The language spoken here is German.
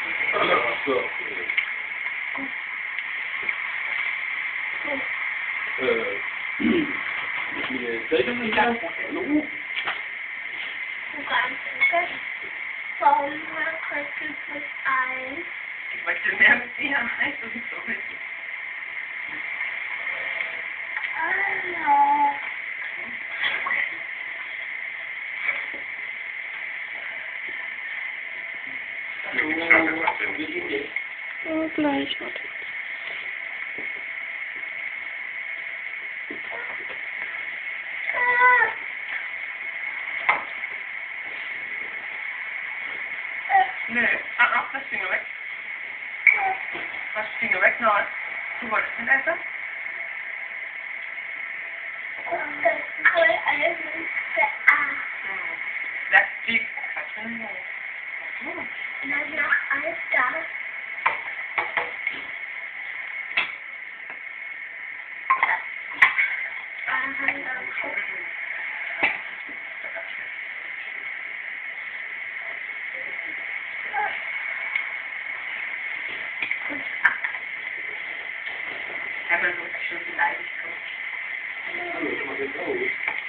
Ach so. Zeitung in der Hallo? Warum kriegst du das ein? Ich möchte mehr mit dir nicht und so mit dir. Hallo. Oh, gleich, warte. Nö, das Finger weg. Das Finger weg, nein. Du wolltest nicht essen? Lass die. Dann noch alles da. Aber so ist schon beleidigt. Hallo, ich mach jetzt aus.